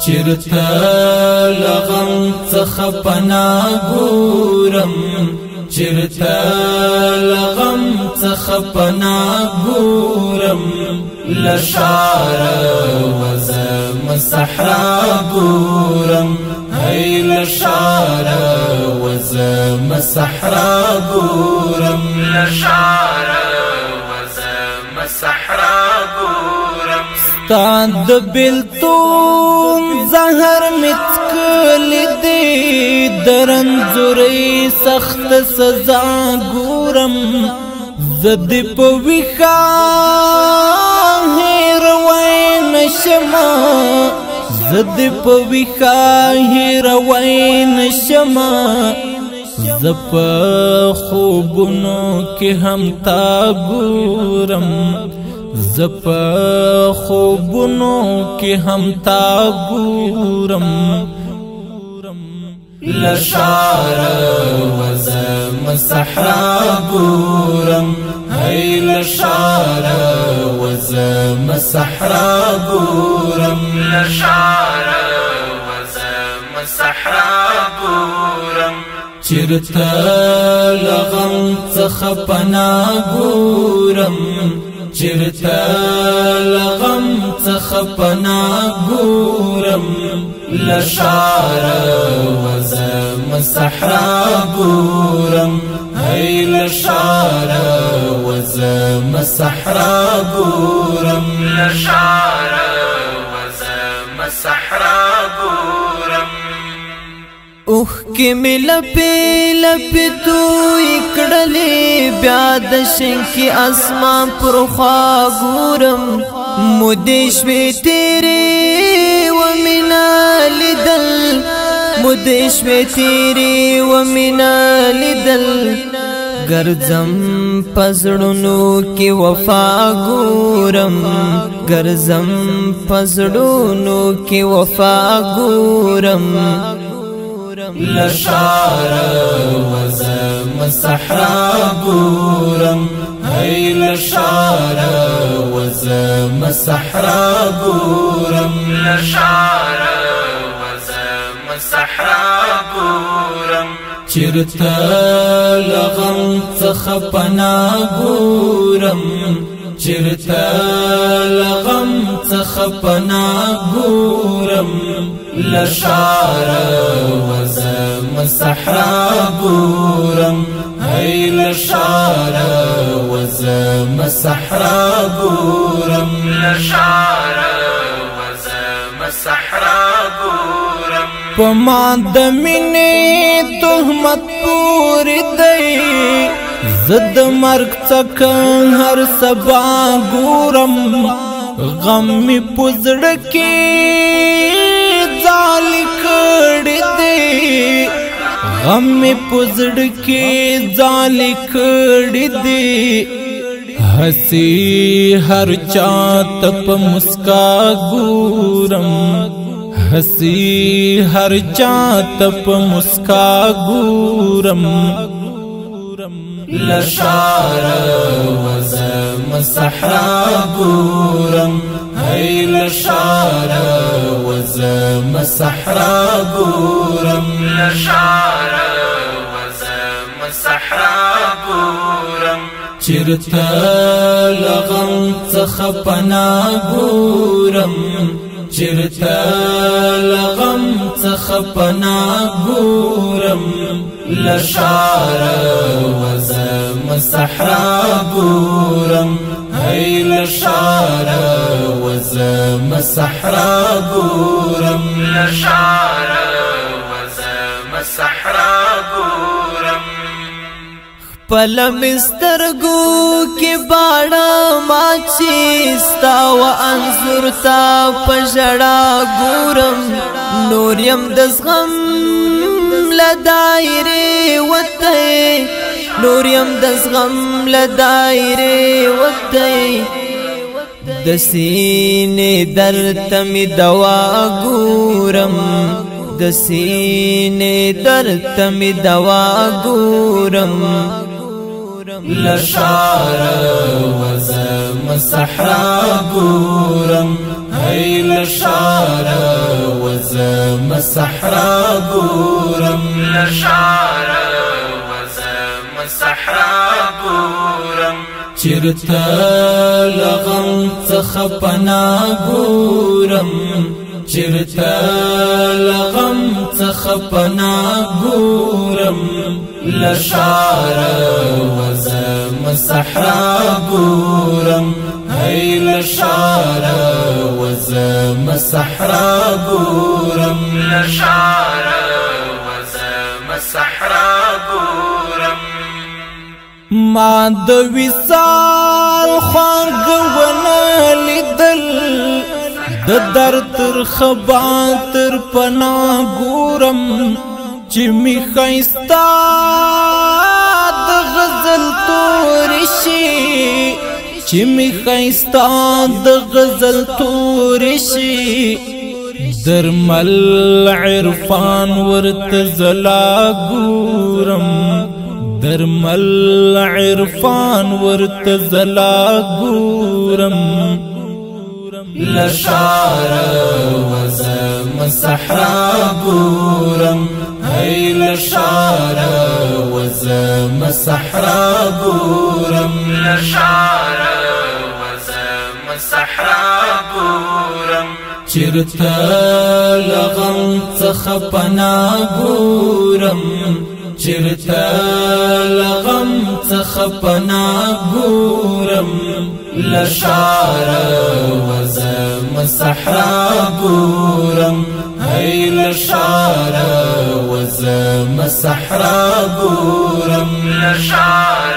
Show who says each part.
Speaker 1: چرتا لغم څخه پناه ګورم چرتا لغم څخه پناه ګورم لشار وزم صحرا ګورم هی لشار وزم صحرا ګورم لشار وزم صحرا ګورم ستاد بلتون زهر متکل دی درنزوری سخت سزا ګورم زد پویخا هیروی نشما زد پویخا هیروی نشما زپ خوبونو کی هم تا ګورم زپ خوبونو کی هم تا ګورم لشار وزم صحرا ګورم هی لشار وزم صحرا ګورم لشار وزم صحرا ګورم چرتا لغم څخه پناه ګورم چرتا لغم څخه پناه ګورم لشار وزم صحرا ګورم هی لشار وزم صحرا ګورم لشار وزم صحرا ګورم اوخ کی مل پیل پتو اکڑلی بیاد شنکی اسمان پر خوا ګورم مدیش بی تیری ومنا لدل مدیش بی تیری ومنا لدل گرزم پزڑنو کی وفا ګورم گرزم پزڑنو کی وفا ګورم لشار وزم صحرا ګورم هی لشار وزم صحرا ګورم لشار وزم صحرا ګورم چرتا لغم څخه پناه ګورم چرتا لغم څخه پناه ګورم لشار وزم صحرا ګورم هی لشار وزم صحرا ګورم لشار وزم صحرا ګورم پما د مینې تهمت پوری دی زد مرګ څخه هر سبا ګورم غم می پزړ کې ځالې کړې دی غم می پزړ کې ځالې کړې دی هسي هر چاته په مسکا ګورم هسي هر چاته په مسکا ګورم لشار وزم صحرا ګورم هی لشار وزم صحرا ګورم لشار وزم صحرا ګورم چرتا لغم څخه پناه ګورم چرتا لغم څخه پناه ګورم لشار وزم صحرا ګورم هی لشار وزم صحرا ګورم لشار وزم صحرا ګورم خپل مسترګو کې باړه ماچی ستا و انظر تا پژړا ګورم نور يم د زغم لدایره وته نور يم د زغم لدایره وته د سینې درد می دوا ګورم د سینې درد می دوا ګورم لشار وزم صحرا ګورم هی لشارا وزم صحرا ګورم لشارا وزم صحرا ګورم چرته لغم څخه پناه ګورم چرته لغم څخه پناه ګورم لشارا وزم صحرا ګورم هی لشارا وزم صحرا ګورم لشارا وزم صحرا ګورم ما د وصال خواږ ونه لیدل د درد تر خباتر پناه ګورم چې می ښایستا د غزل تورې شي چې می ښایستا د غزل تورې شي درمل عرفان ورته زلا ګورم درمل عرفان ورته زلا ګورم لشارا وزم صحرا ګورم هی لشارا وزم صحرا ګورم لشارا وزم صحرا ګورم چرته لغم څخه پناه ګورم چرته لغم څخه پناه ګورم لشارا وزم صحرا ګورم هی لشارا وزم صحرا ګورم لشارا